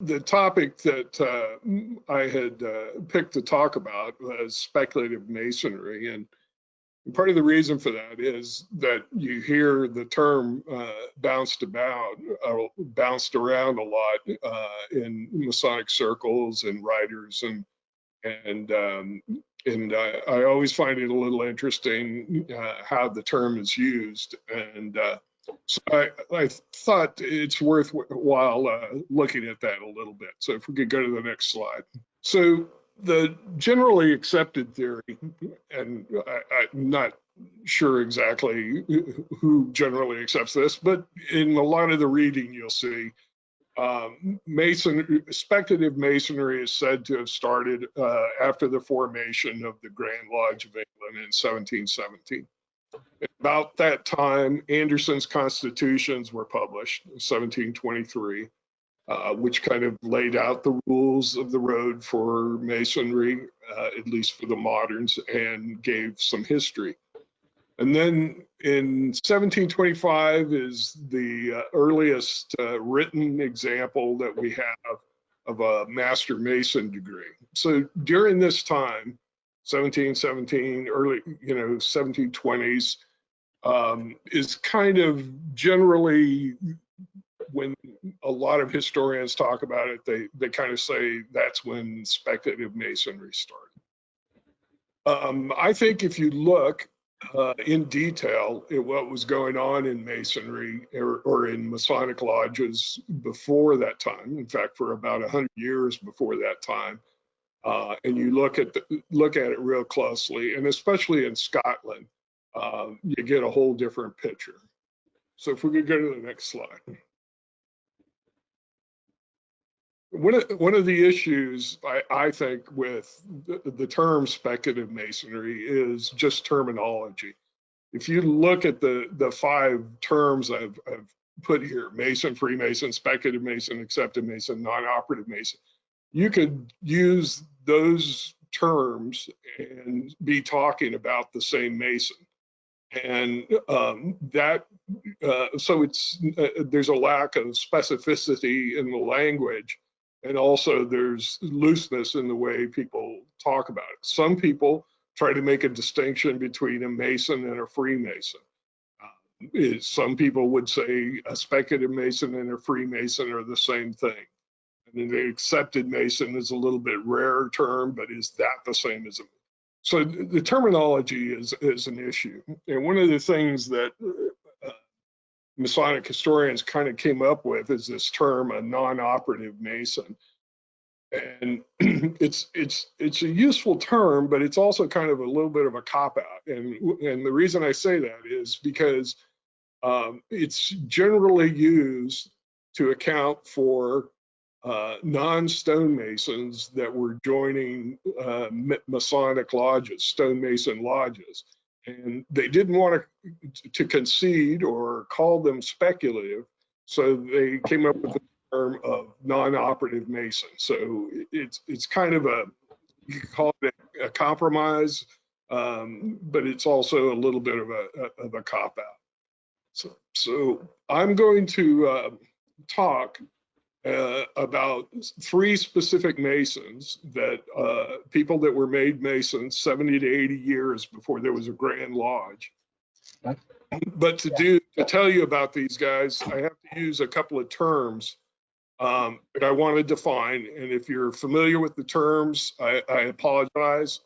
The topic that I had picked to talk about was speculative masonry, and part of the reason for that is that you hear the term bounced around a lot in Masonic circles and writers, and I always find it a little interesting how the term is used, and so I thought it's worthwhile looking at that a little bit. So if we could go to the next slide. So the generally accepted theory, and I'm not sure exactly who generally accepts this, but in a lot of the reading you'll see speculative masonry is said to have started after the formation of the Grand Lodge of England in 1717. About that time, Anderson's constitutions were published in 1723, which kind of laid out the rules of the road for masonry, at least for the moderns, and gave some history. And then in 1725 is the earliest written example that we have of a Master Mason degree. So during this time, 1717, early, 1720s, is kind of generally, when a lot of historians talk about it, they kind of say that's when speculative masonry started. I think if you look in detail at what was going on in masonry or in Masonic lodges before that time, in fact, for about 100 years before that time, and you look at it real closely, and especially in Scotland, you get a whole different picture. So if we could go to the next slide. One of the issues I think with the term speculative masonry is just terminology. If you look at the five terms I've put here, Mason, Freemason, Speculative Mason, Accepted Mason, Non-Operative Mason, you could use those terms and be talking about the same Mason. And so there's a lack of specificity in the language, and also there's looseness in the way people talk about it. Some people try to make a distinction between a Mason and a Freemason. Some people would say a speculative Mason and a Freemason are the same thing. And the accepted Mason is a little bit rarer term, but is that the same as a Mason? So the terminology is an issue. And one of the things that Masonic historians kind of came up with is this term, a non-operative Mason. And it's a useful term, but it's also kind of a little bit of a cop-out. And the reason I say that is because it's generally used to account for non-stonemasons that were joining Masonic lodges, stonemason lodges. And they didn't want to concede or call them speculative, so they came up with the term of non-operative Mason. So it's kind of you could call it a compromise, but it's also a little bit of a cop-out. So I'm going to talk about three specific Masons that people that were made Masons 70 to 80 years before there was a Grand Lodge. But to tell you about these guys, I have to use a couple of terms that I want to define. And if you're familiar with the terms, I apologize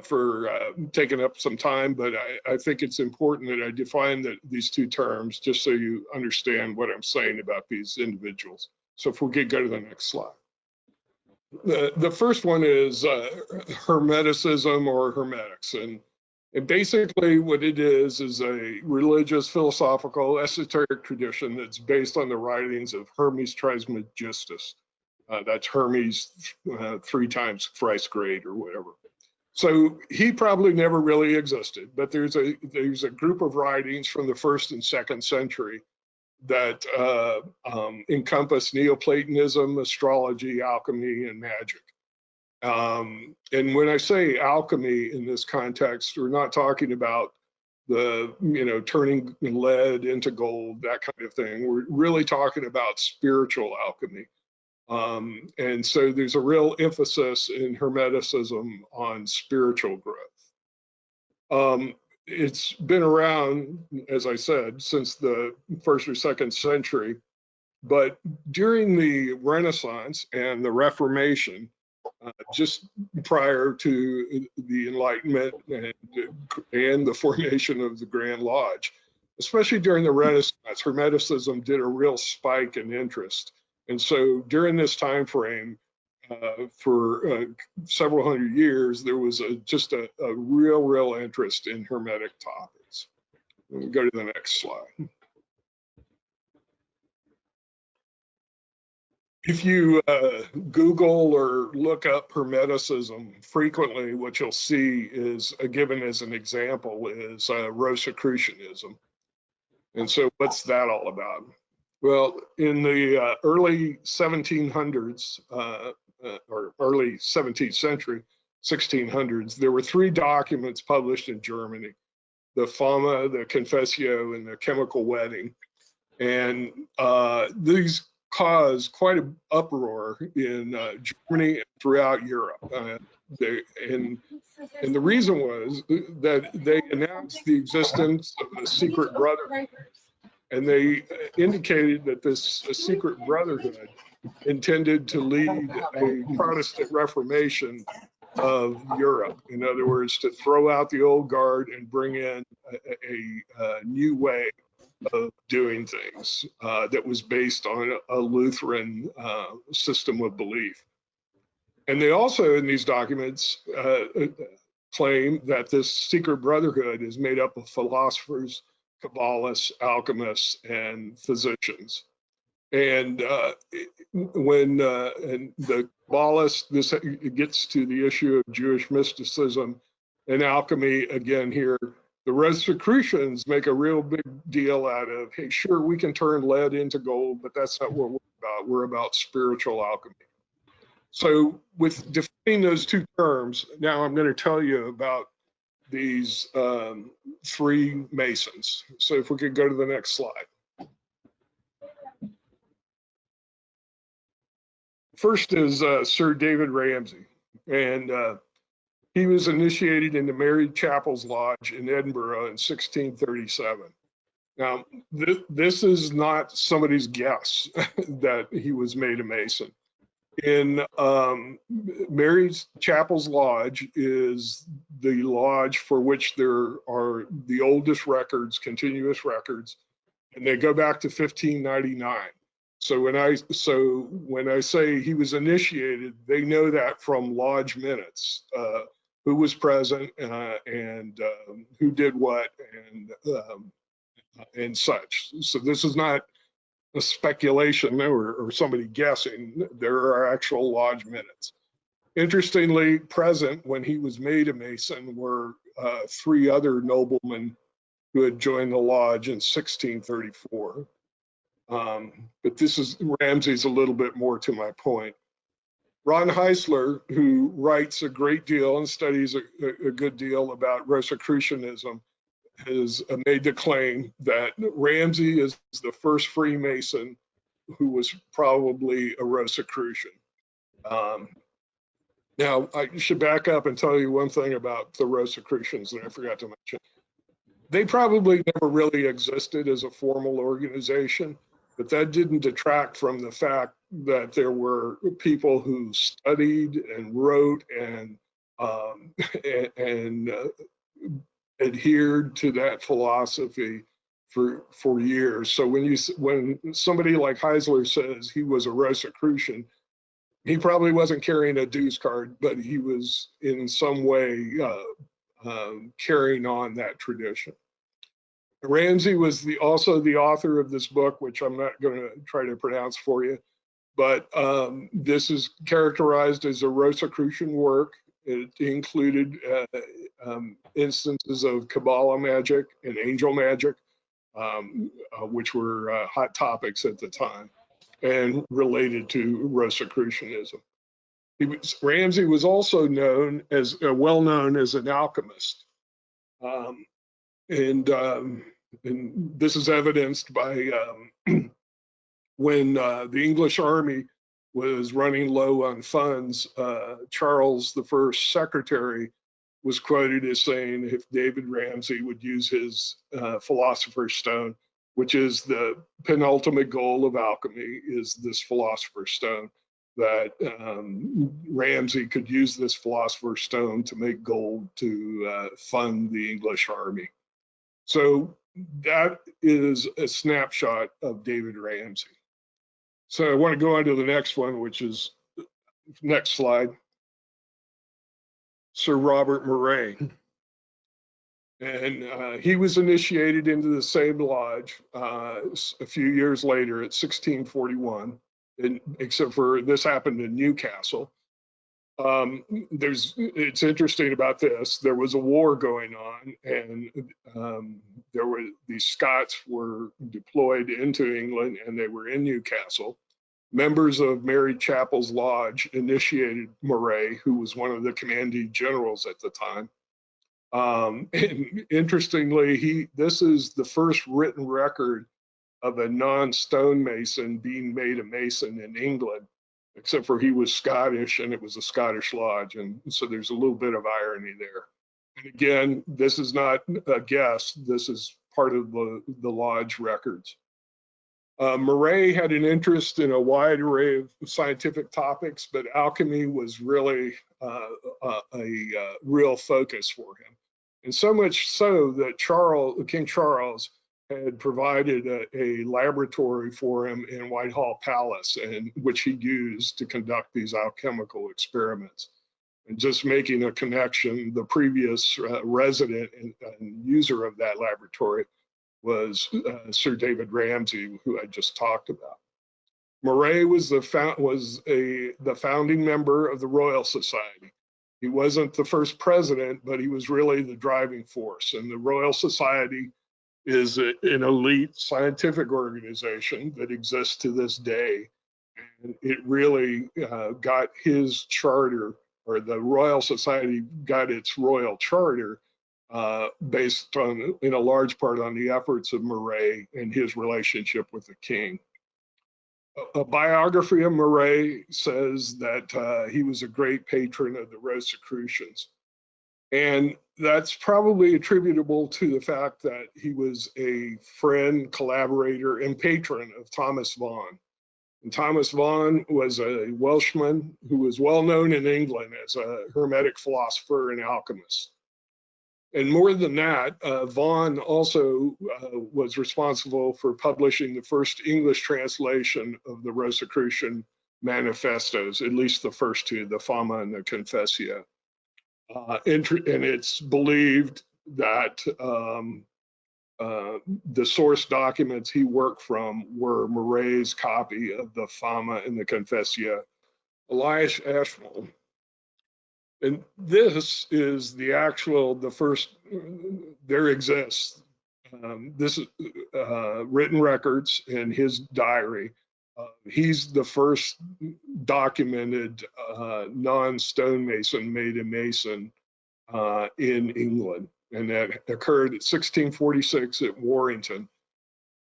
for taking up some time, but I think it's important that I define these two terms just so you understand what I'm saying about these individuals. So if we could go to the next slide. The first one is Hermeticism or Hermetics. And basically what it is a religious, philosophical, esoteric tradition that's based on the writings of Hermes Trismegistus. That's Hermes 3 times thrice great or whatever. So he probably never really existed, but there's a group of writings from the 1st and 2nd century that encompass Neoplatonism, astrology, alchemy, and magic. And when I say alchemy in this context, we're not talking about turning lead into gold, that kind of thing. We're really talking about spiritual alchemy. And so there's a real emphasis in Hermeticism on spiritual growth. It's been around, as I said, since the 1st or 2nd century, but during the Renaissance and the Reformation, just prior to the Enlightenment and the formation of the Grand Lodge, especially during the Renaissance, Hermeticism did a real spike in interest. And so during this time frame, for several hundred years, there was just a real interest in Hermetic topics. We'll go to the next slide. If you Google or look up Hermeticism, frequently what you'll see is given as an example is Rosicrucianism. And so what's that all about? Well, in the early 1700s, or early 17th century, 1600s, there were 3 documents published in Germany: the Fama, the Confessio, and the Chemical Wedding. And these caused quite an uproar in Germany and throughout Europe. And the reason was that they announced the existence of a secret brotherhood, and they indicated that this secret brotherhood intended to lead a Protestant Reformation of Europe. In other words, to throw out the old guard and bring in a new way of doing things that was based on a Lutheran system of belief. And they also, in these documents, claim that this secret brotherhood is made up of philosophers, Kabbalists, alchemists, and physicians. And when and the Kabbalists, this gets to the issue of Jewish mysticism and alchemy again here. The Rosicrucians make a real big deal out of, hey, sure, we can turn lead into gold, but that's not what we're about. We're about spiritual alchemy. So with defining those 2 terms, now I'm going to tell you about these 3 Masons. So if we could go to the next slide. First is Sir David Ramsay, and he was initiated into Mary Chapel's Lodge in Edinburgh in 1637. Now, this is not somebody's guess that he was made a Mason. In Mary's Chapel's Lodge is the lodge for which there are the oldest records, continuous records, and they go back to 1599. So when I say he was initiated, they know that from lodge minutes, who was present and who did what and such. So this is not a speculation or somebody guessing. There are actual lodge minutes. Interestingly, present when he was made a Mason were 3 other noblemen who had joined the lodge in 1634. But this is Ramsay's a little bit more to my point. Ron Heisler, who writes a great deal and studies a good deal about Rosicrucianism, has made the claim that Ramsay is the first Freemason who was probably a Rosicrucian. Now, I should back up and tell you one thing about the Rosicrucians that I forgot to mention. They probably never really existed as a formal organization, but that didn't detract from the fact that there were people who studied and wrote and adhered to that philosophy for years. So when somebody like Heisler says he was a Rosicrucian, he probably wasn't carrying a dues card, but he was in some way carrying on that tradition. Ramsay was also the author of this book, which I'm not going to try to pronounce for you, but this is characterized as a Rosicrucian work. It included instances of Kabbalah magic and angel magic, which were hot topics at the time and related to Rosicrucianism. Ramsay was also known as well known as an alchemist, and this is evidenced by when the English army was running low on funds, Charles I secretary was quoted as saying if David Ramsay would use his philosopher's stone, which is the penultimate goal of alchemy, is this philosopher's stone, that Ramsay could use this philosopher's stone to make gold to fund the English army. So that is a snapshot of David Ramsay. So I want to go on to the next one, which is next slide. Sir Robert Moray. And he was initiated into the same lodge a few years later at 1641, except for this happened in Newcastle. It's interesting about this. There was a war going on, and these Scots were deployed into England, and they were in Newcastle. Members of Mary Chapel's Lodge initiated Moray, who was one of the commanding generals at the time. And interestingly, this is the first written record of a non-stonemason being made a mason in England, except for he was Scottish and it was a Scottish lodge. And so there's a little bit of irony there. And again, this is not a guess. This is part of the lodge records. Moray had an interest in a wide array of scientific topics, but alchemy was really a real focus for him. And so much so that King Charles had provided a laboratory for him in Whitehall Palace, and which he used to conduct these alchemical experiments. And just making a connection, the previous resident and user of that laboratory was Sir David Ramsay, who I just talked about. Moray was the founding member of the Royal Society. He wasn't the first president, but he was really the driving force. And the Royal Society is an elite scientific organization that exists to this day. And it really got his charter, or the Royal Society got its royal charter based on, in a large part, on the efforts of Moray and his relationship with the king. A biography of Moray says that he was a great patron of the Rosicrucians. And that's probably attributable to the fact that he was a friend, collaborator, and patron of Thomas Vaughan. And Thomas Vaughan was a Welshman who was well known in England as a Hermetic philosopher and alchemist. And more than that, Vaughan also was responsible for publishing the first English translation of the Rosicrucian manifestos, at least the first two, the Fama and the Confessio. And it's believed that the source documents he worked from were Moray's copy of the Fama and the Confessio. Elias Ashmole. And this is the first, there exists. This is written records in his diary. He's the first documented non-stonemason made a mason in England. And that occurred at 1646 at Warrington.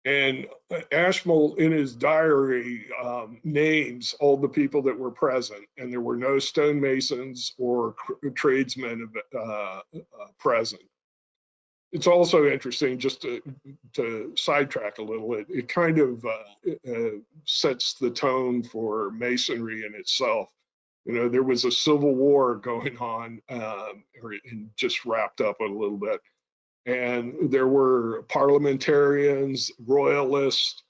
And Ashmole, in his diary, names all the people that were present, and there were no stonemasons or tradesmen present. It's also interesting, just to sidetrack a little, it kind of sets the tone for Masonry in itself. You know, there was a civil war going on, or just wrapped up a little bit. And there were parliamentarians, royalists,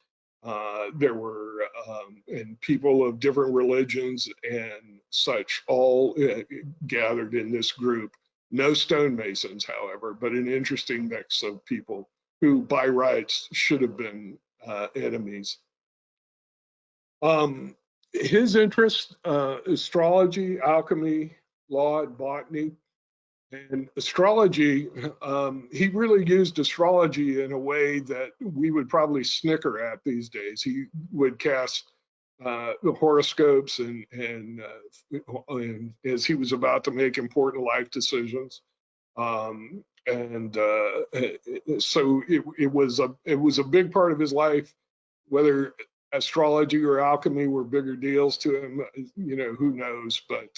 there were and people of different religions and such, all gathered in this group. No stonemasons, however, but an interesting mix of people who by rights should have been enemies. His interest, astrology, alchemy, law, and botany. And astrology, he really used astrology in a way that we would probably snicker at these days. He would cast the horoscopes and as he was about to make important life decisions. So it was a big part of his life, whether astrology or alchemy were bigger deals to him, who knows, but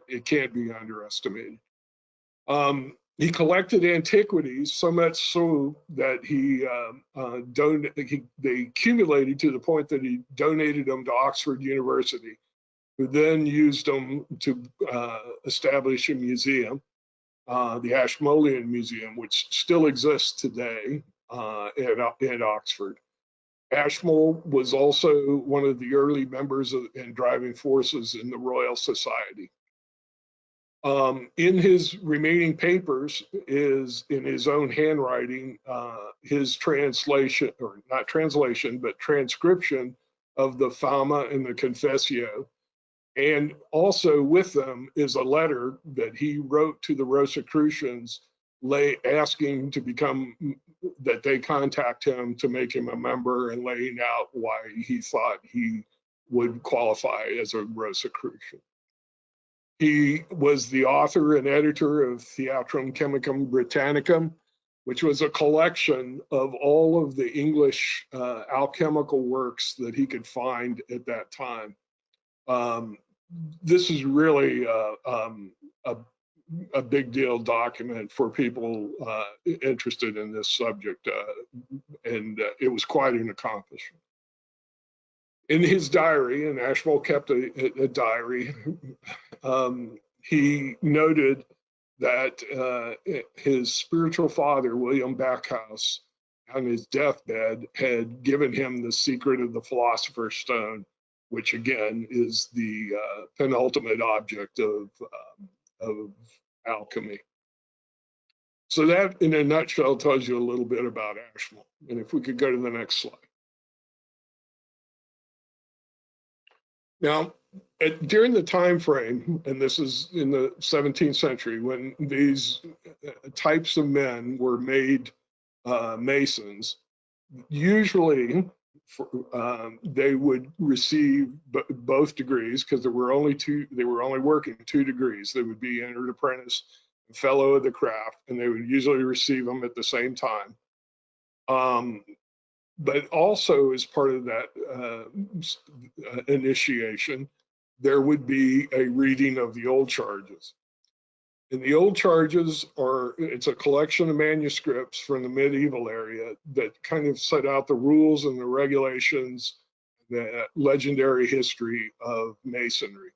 it can't be underestimated. He collected antiquities, so much so that they accumulated to the point that he donated them to Oxford University, who then used them to establish a museum, the Ashmolean Museum, which still exists today in Oxford. Ashmole was also one of the early members and driving forces in the Royal Society. In his remaining papers is, in his own handwriting, his translation, or not translation, but transcription of the Fama and the Confessio. And also with them is a letter that he wrote to the Rosicrucians, asking that they contact him to make him a member, and laying out why he thought he would qualify as a Rosicrucian. He was the author and editor of Theatrum Chemicum Britannicum, which was a collection of all of the English alchemical works that he could find at that time. This is really a big deal document for people interested in this subject, and it was quite an accomplishment. In his diary, and Ashmole kept a diary, he noted that his spiritual father, William Backhouse, on his deathbed, had given him the secret of the Philosopher's Stone, which again is the penultimate object of alchemy. So that, in a nutshell, tells you a little bit about Ashmole. And if we could go to the next slide. Now, during the time frame, and this is in the 17th century, when these types of men were made Masons, usually they would receive both degrees, because there were only two. They were only working 2 degrees. They would be entered apprentice, fellow of the craft, and they would usually receive them at the same time. But also, as part of that initiation, there would be a reading of the old charges. And the old charges it's a collection of manuscripts from the medieval area that kind of set out the rules and the regulations, the legendary history of Masonry.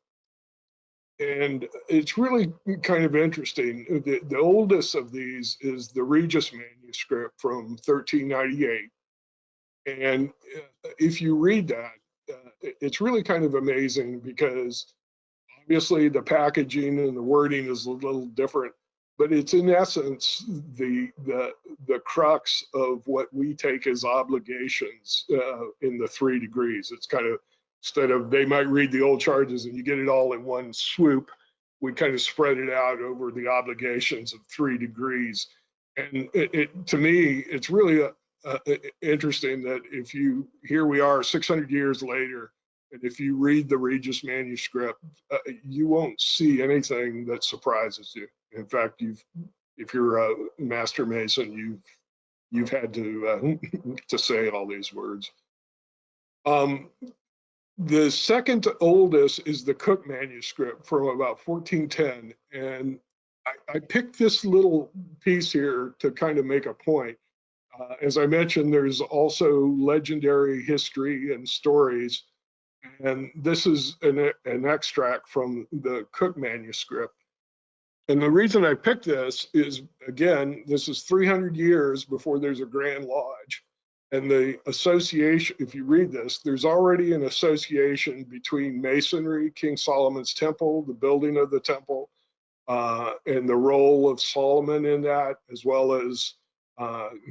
And it's really kind of interesting. The oldest of these is the Regis manuscript from 1398. And if you read that, it's really kind of amazing, because obviously the packaging and the wording is a little different, but it's in essence the crux of what we take as obligations in the 3 degrees. It's kind of, instead of, they might read the old charges and you get it all in one swoop, we kind of spread it out over the obligations of 3 degrees. And to me, it's really interesting that here we are 600 years later, and if you read the Regis manuscript, you won't see anything that surprises you. In fact, if you're a master Mason, you've had to say all these words. The second oldest is the Cook manuscript from about 1410, and I picked this little piece here to kind of make a point. As I mentioned, there's also legendary history and stories, and this is an extract from the Cook manuscript. And the reason I picked this is, again, this is 300 years before there's a Grand Lodge. And the association, if you read this, there's already an association between Masonry, King Solomon's Temple, the building of the temple, and the role of Solomon in that, as well as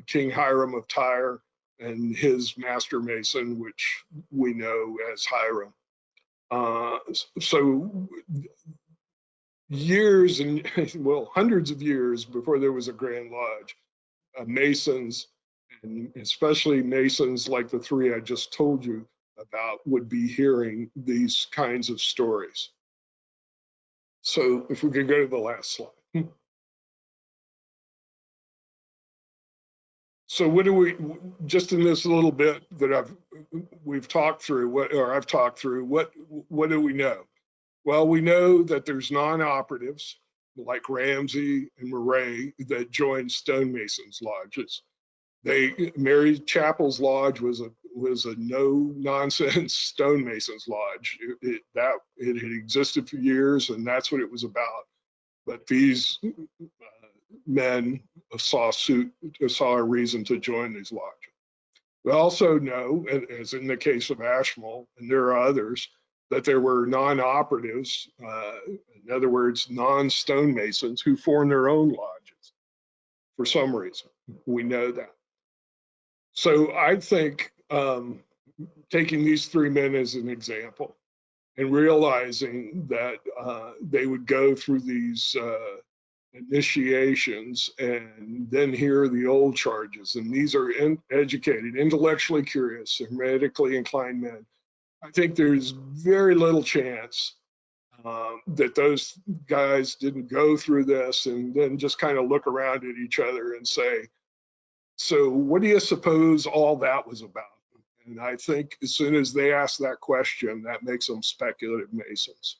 King Hiram of Tyre and his master Mason, which we know as Hiram. So years and, well, hundreds of years before there was a Grand Lodge, Masons, and especially Masons like the 3 I just told you about, would be hearing these kinds of stories. So if we could go to the last slide. So what do we, just in this little bit that we've talked through, I've talked through, what do we know? Well, we know that there's non-operatives like Ramsay and Moray that joined stonemasons lodges. Mary Chapel's lodge was a no-nonsense stonemasons lodge. It had existed for years, and that's what it was about. But these men saw a reason to join these lodges. We also know, as in the case of Ashmole, and there are others, that there were non-operatives, in other words, non-stonemasons who formed their own lodges for some reason. We know that. So I think taking these 3 men as an example and realizing that they would go through these initiations and then hear the old charges, and these are educated, intellectually curious, hermetically inclined men. I think there's very little chance that those guys didn't go through this and then just kind of look around at each other and say, so what do you suppose all that was about? And I think as soon as they ask that question, that makes them speculative Masons.